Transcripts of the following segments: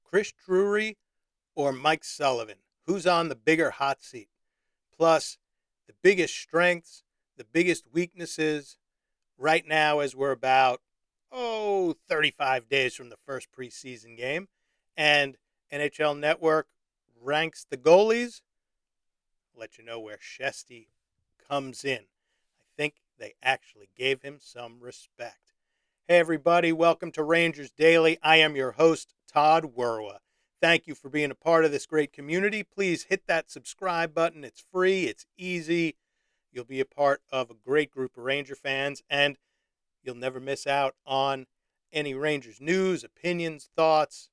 Chris Drury or Mike Sullivan? Who's on the bigger hot seat? Plus, the biggest strengths, the biggest weaknesses right now as we're about, 35 days from the first preseason game. And NHL Network ranks the goalies. I'll let you know where Shesty comes in. I think they actually gave him some respect. Hey, everybody. Welcome to Rangers Daily. I am your host, Todd Werwa. Thank you for being a part of this great community. Please hit that subscribe button. It's free. It's easy. You'll be a part of a great group of Ranger fans, and you'll never miss out on any Rangers news, opinions, thoughts,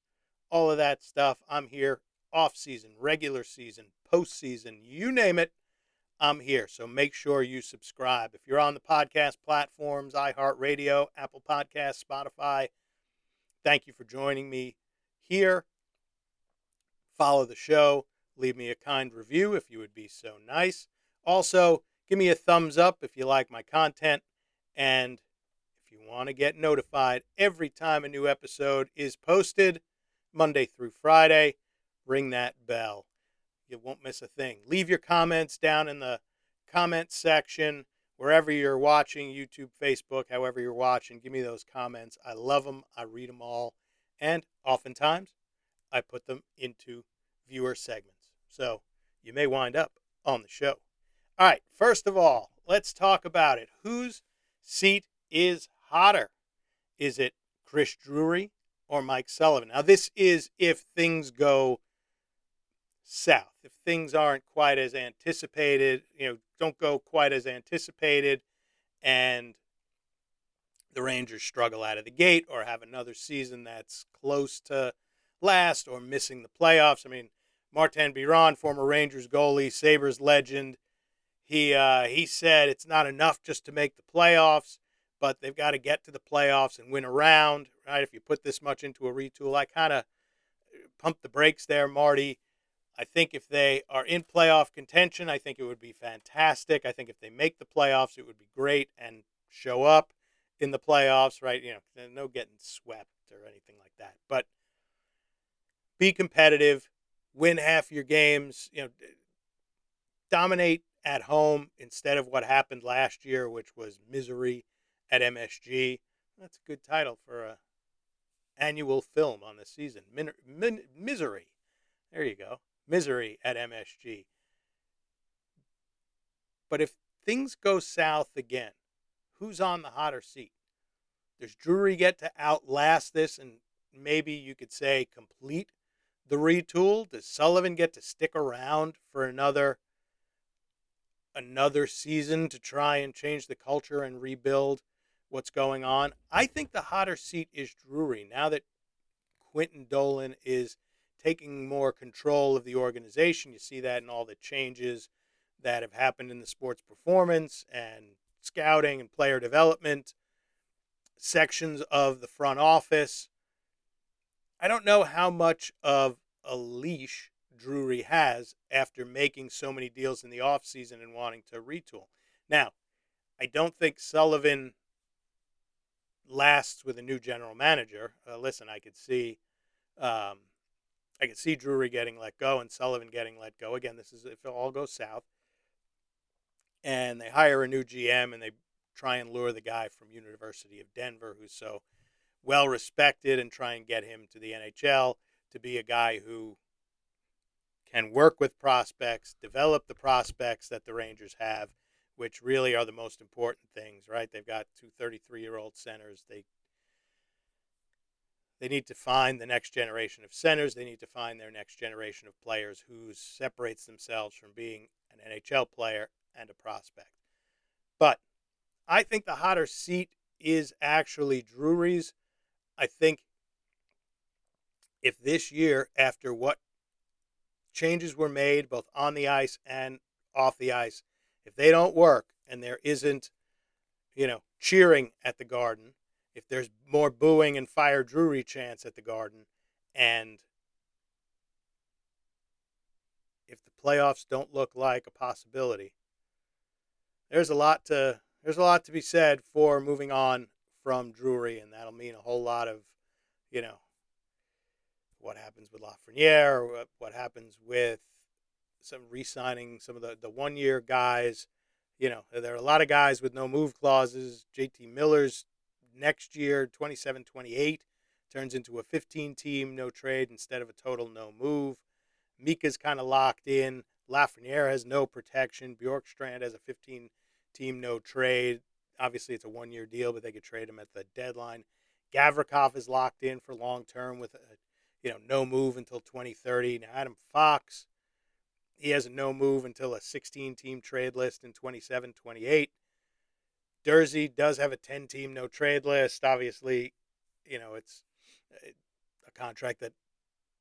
all of that stuff. I'm here off season, regular season, postseason, you name it. I'm here. So make sure you subscribe. If you're on the podcast platforms, iHeartRadio, Apple Podcasts, Spotify, thank you for joining me here. Follow the show. Leave me a kind review if you would be so nice. Also, give me a thumbs up if you like my content. And if you want to get notified every time a new episode is posted, Monday through Friday, ring that bell. You won't miss a thing. Leave your comments down in the comments section, wherever you're watching, YouTube, Facebook, however you're watching. Give me those comments. I love them. I read them all. And oftentimes, I put them into viewer segments. So you may wind up on the show. All right, first of all, let's talk about it. Whose seat is hotter? Is it Chris Drury or Mike Sullivan? Now, this is if things go south. If things aren't quite as anticipated, don't go quite as anticipated, and the Rangers struggle out of the gate or have another season that's close to last or missing the playoffs. I mean, Martin Biron, former Rangers goalie, Sabres legend, he said it's not enough just to make the playoffs, but they've got to get to the playoffs and win a round, right? If you put this much into a retool, I kind of pumped the brakes there, Marty. I think if they are in playoff contention, I think it would be fantastic. I think if they make the playoffs, it would be great and show up in the playoffs, right? No getting swept or anything like that. But be competitive, win half your games, dominate at home instead of what happened last year, which was misery at MSG. That's a good title for an annual film on the season. Misery. There you go. Misery at MSG. But if things go south again, who's on the hotter seat? Does Drury get to outlast this and maybe you could say complete the retool? Does Sullivan get to stick around for another season to try and change the culture and rebuild what's going on? I think the hotter seat is Drury now that Quentin Dolan is taking more control of the organization. You see that in all the changes that have happened in the sports performance and scouting and player development sections of the front office. I don't know how much of a leash Drury has after making so many deals in the offseason and wanting to retool. Now, I don't think Sullivan lasts with a new general manager. Listen, I could see Drury getting let go and Sullivan getting let go. Again, this is if it all goes south. And they hire a new GM and they try and lure the guy from University of Denver who's so well respected and try and get him to the NHL to be a guy who can work with prospects, develop the prospects that the Rangers have, which really are the most important things, right? They've got two 33-year-old centers. They need to find the next generation of centers. They need to find their next generation of players who separates themselves from being an NHL player and a prospect. But I think the hotter seat is actually Drury's. I think if this year, after what changes were made both on the ice and off the ice, if they don't work and there isn't, cheering at the Garden, if there's more booing and fire Drury chants at the Garden, and if the playoffs don't look like a possibility, there's a lot to be said for moving on from Drury, and that'll mean a whole lot of, what happens with Lafreniere, or what happens with some re-signing some of the one-year guys. There are a lot of guys with no move clauses. JT Miller's next year, 27-28, turns into a 15-team no trade instead of a total no move. Mika's kind of locked in. Lafreniere has no protection. Bjorkstrand has a 15-team no trade. Obviously, it's a one-year deal, but they could trade him at the deadline. Gavrikov is locked in for long-term with no move until 2030. Now, Adam Fox, he has a no move until a 16-team trade list in 27-28. Durzi does have a 10-team no trade list. Obviously, it's a contract that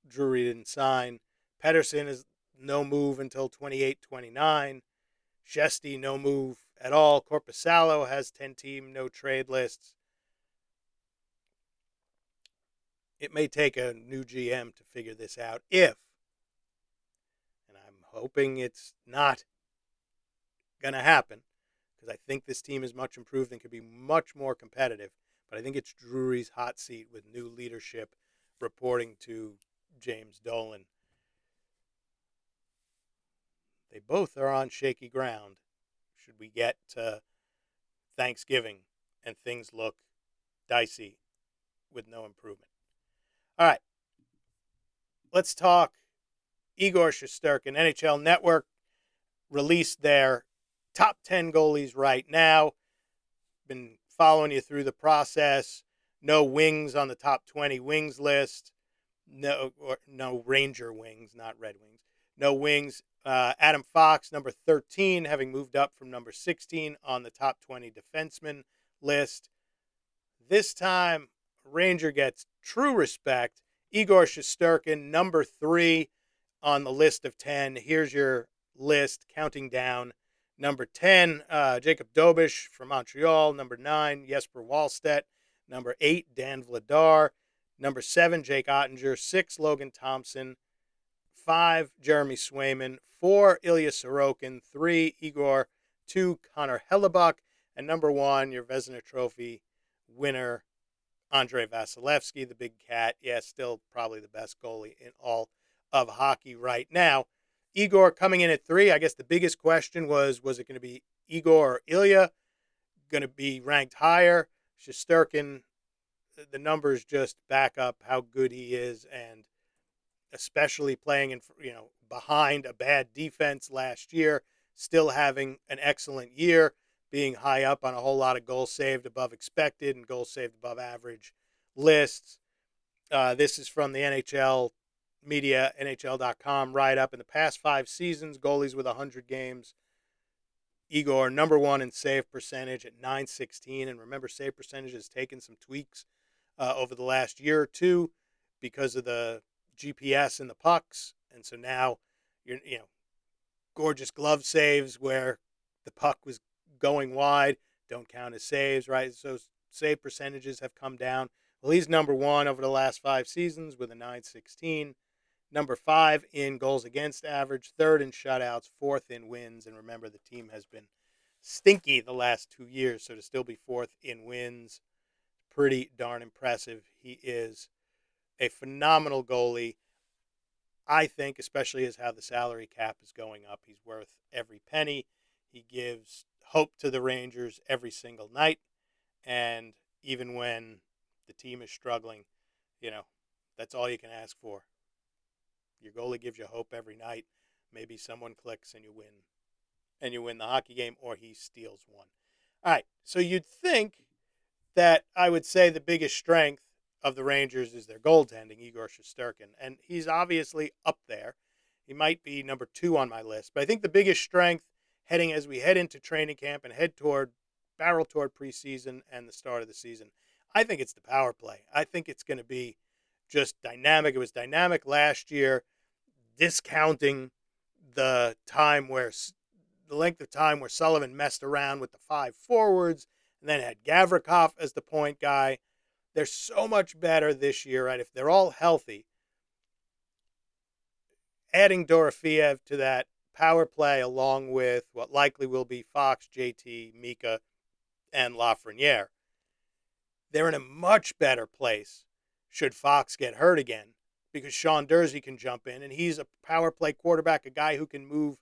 Drury didn't sign. Pedersen is no move until 28-29. Shesty, no move at all. Korpisalo has 10-team no trade lists. It may take a new GM to figure this out and I'm hoping it's not going to happen, because I think this team is much improved and could be much more competitive. But I think it's Drury's hot seat with new leadership reporting to James Dolan. They both are on shaky ground. Should we get to Thanksgiving and things look dicey with no improvement? All right. Let's talk Igor Shesterkin. NHL Network released their top 10 goalies right now. Been following you through the process. No wings on the top 20 wings list. No Ranger wings, not Red Wings. No wings. Adam Fox, number 13, having moved up from number 16 on the top 20 defenseman list. This time, Ranger gets true respect. Igor Shesterkin, number 3 on the list of 10. Here's your list, counting down. Number 10, Jacob Dobish from Montreal. Number 9, Jesper Wallstedt. Number 8, Dan Vladar. Number 7, Jake Ottinger. 6, Logan Thompson. 5, Jeremy Swayman. 4, Ilya Sorokin. 3, Igor. 2, Connor Hellebuck. And number 1, your Vezina Trophy winner, Andrei Vasilevsky, the big cat. Yeah, still probably the best goalie in all of hockey right now. Igor coming in at 3. I guess the biggest question was it going to be Igor or Ilya? Going to be ranked higher? Shesterkin, the numbers just back up how good he is, and especially playing in, behind a bad defense last year, still having an excellent year, being high up on a whole lot of goals saved above expected and goals saved above average lists. This is from the NHL media, NHL.com write-up. In the past 5 seasons, goalies with 100 games, Igor, number 1 in save percentage at .916. And remember, save percentage has taken some tweaks over the last year or two because of the GPS and the pucks. And so now, gorgeous glove saves where the puck was going wide don't count as saves, right? So save percentages have come down. Well, he's number 1 over the last 5 seasons with a .916. Number 5 in goals against average, 3rd in shutouts, 4th in wins. And remember, the team has been stinky the last 2 years, so to still be 4th in wins, pretty darn impressive. He is a phenomenal goalie. I think, especially as how the salary cap is going up, he's worth every penny. He gives hope to the Rangers every single night. And even when the team is struggling, that's all you can ask for. Your goalie gives you hope every night. Maybe someone clicks and you win. And you win the hockey game, or he steals one. All right, so you'd think that I would say the biggest strength of the Rangers is their goaltending, Igor Shesterkin. And he's obviously up there. He might be number 2 on my list. But I think the biggest strength as we head into training camp and barrel toward preseason and the start of the season, I think it's the power play. I think it's going to be just dynamic. It was dynamic last year, discounting the length of time where Sullivan messed around with the 5 forwards and then had Gavrikov as the point guy. They're so much better this year, right? If they're all healthy, adding Dorofeev to that power play along with what likely will be Fox, JT, Mika, and Lafreniere, they're in a much better place should Fox get hurt again, because Sean Dursey can jump in, and he's a power play quarterback, a guy who can move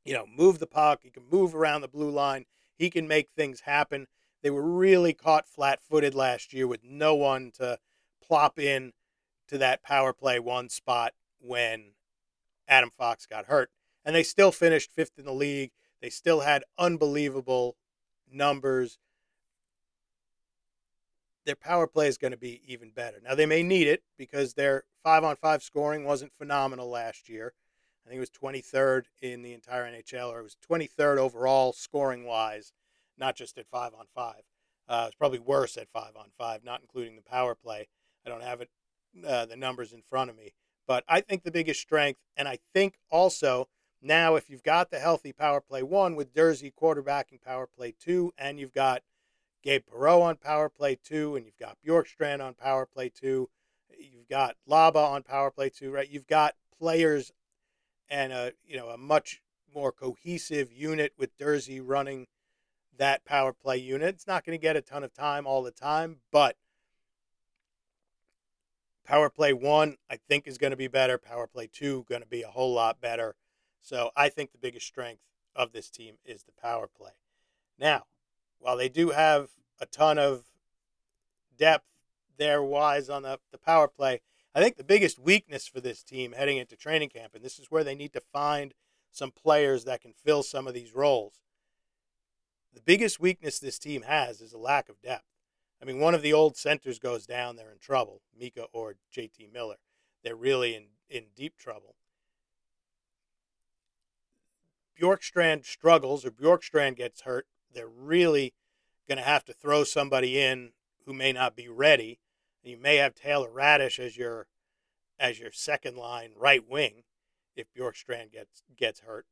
the puck. He can move around the blue line. He can make things happen. They were really caught flat-footed last year with no one to plop in to that power play one spot when Adam Fox got hurt. And they still finished fifth in the league. They still had unbelievable numbers. Their power play is going to be even better. Now, they may need it because their 5-on-5 scoring wasn't phenomenal last year. I think it was 23rd in the entire NHL, or it was 23rd overall scoring-wise, not just at 5-on-5. It's probably worse at 5-on-5, not including the power play. I don't have the numbers in front of me. But I think the biggest strength, and I think also now if you've got the healthy power play one with Dursey quarterbacking power play two, and you've got Gabe Perreault on power play two, and you've got Bjorkstrand on power play two, you've got Laba on power play two, right? You've got players and a much more cohesive unit with Dursey running that power play unit. It's not going to get a ton of time all the time, but power play one, I think, is going to be better. Power play two, going to be a whole lot better. So I think the biggest strength of this team is the power play. Now, while they do have a ton of depth there wise on the power play, I think the biggest weakness for this team heading into training camp, and this is where they need to find some players that can fill some of these roles. The biggest weakness this team has is a lack of depth. I mean, one of the old centers goes down, they're in trouble, Mika or JT Miller. They're really in deep trouble. Bjorkstrand struggles or Bjorkstrand gets hurt, they're really going to have to throw somebody in who may not be ready. You may have Taylor Radish as your second line right wing if Bjorkstrand gets hurt,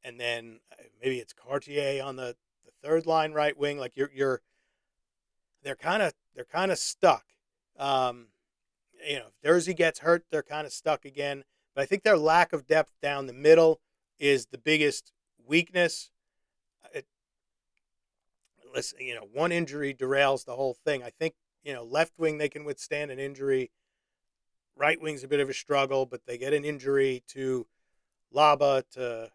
and then maybe it's Cartier on the third line right wing. Like they're kind of stuck. If Dursey gets hurt, they're kind of stuck again. But I think their lack of depth down the middle is the biggest weakness. One injury derails the whole thing. I think, left wing, they can withstand an injury. Right wing's a bit of a struggle, but they get an injury to Laba, to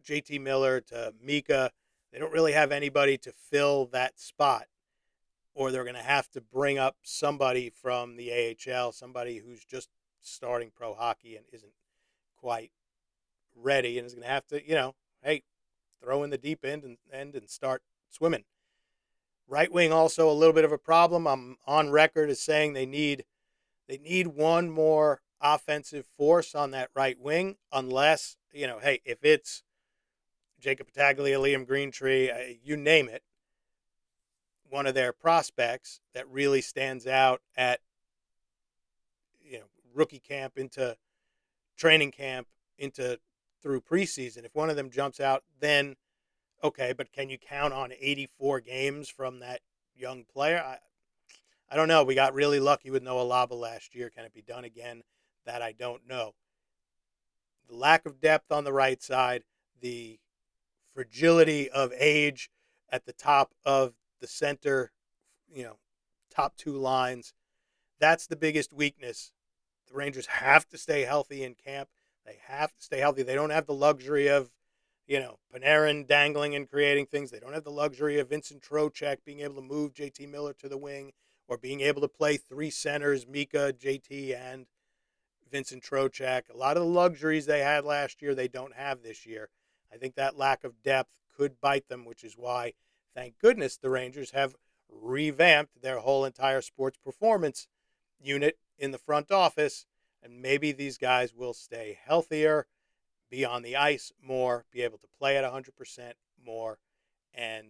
JT Miller, to Mika. They don't really have anybody to fill that spot, or they're going to have to bring up somebody from the AHL, somebody who's just starting pro hockey and isn't quite ready and is going to have to, throw in the deep end and start swimming. Right wing also a little bit of a problem. I'm on record as saying they need one more offensive force on that right wing, unless, if it's Jacob Battaglia, Liam Greentree, you name it, one of their prospects that really stands out at, rookie camp into training camp into through preseason. If one of them jumps out, then okay, but can you count on 84 games from that young player? I don't know. We got really lucky with Noah Laba last year. Can it be done again? That I don't know. The lack of depth on the right side, the fragility of age at the top of the center, top two lines, that's the biggest weakness. The Rangers have to stay healthy in camp. They have to stay healthy. They don't have the luxury of, Panarin dangling and creating things. They don't have the luxury of Vincent Trocheck being able to move JT Miller to the wing or being able to play three centers, Mika, JT, and Vincent Trocheck. A lot of the luxuries they had last year, they don't have this year. I think that lack of depth could bite them, which is why, thank goodness, the Rangers have revamped their whole entire sports performance unit in the front office, and maybe these guys will stay healthier, be on the ice more, be able to play at 100% more, and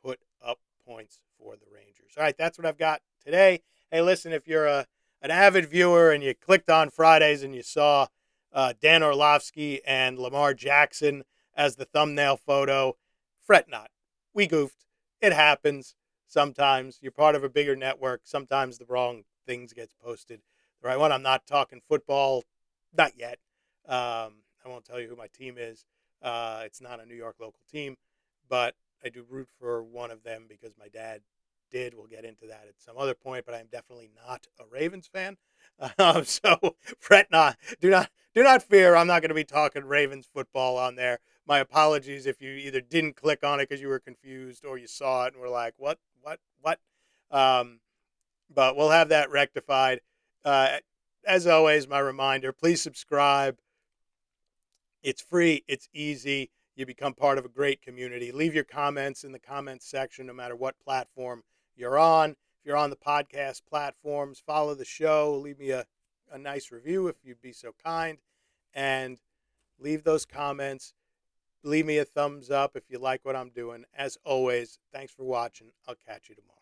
put up points for the Rangers. All right, that's what I've got today. Hey, listen, if you're an avid viewer and you clicked on Fridays and you saw Dan Orlovsky and Lamar Jackson as the thumbnail photo, fret not. We goofed. It happens sometimes. You're part of a bigger network. Sometimes the wrong things gets posted. The right one. I'm not talking football. Not yet. I won't tell you who my team is. It's not a New York local team, but I do root for one of them because my dad did. We'll get into that at some other point, but I'm definitely not a Ravens fan. So fret not. Do not fear. I'm not going to be talking Ravens football on there. My apologies if you either didn't click on it because you were confused or you saw it and were like, what? Um, but we'll have that rectified. Uh, as always, my reminder, please subscribe. It's free. It's easy. You become part of a great community. Leave your comments in the comments section, no matter what platform you're on. If you're on the podcast platforms, follow the show. Leave me a nice review if you'd be so kind. And leave those comments. Leave me a thumbs up if you like what I'm doing. As always, thanks for watching. I'll catch you tomorrow.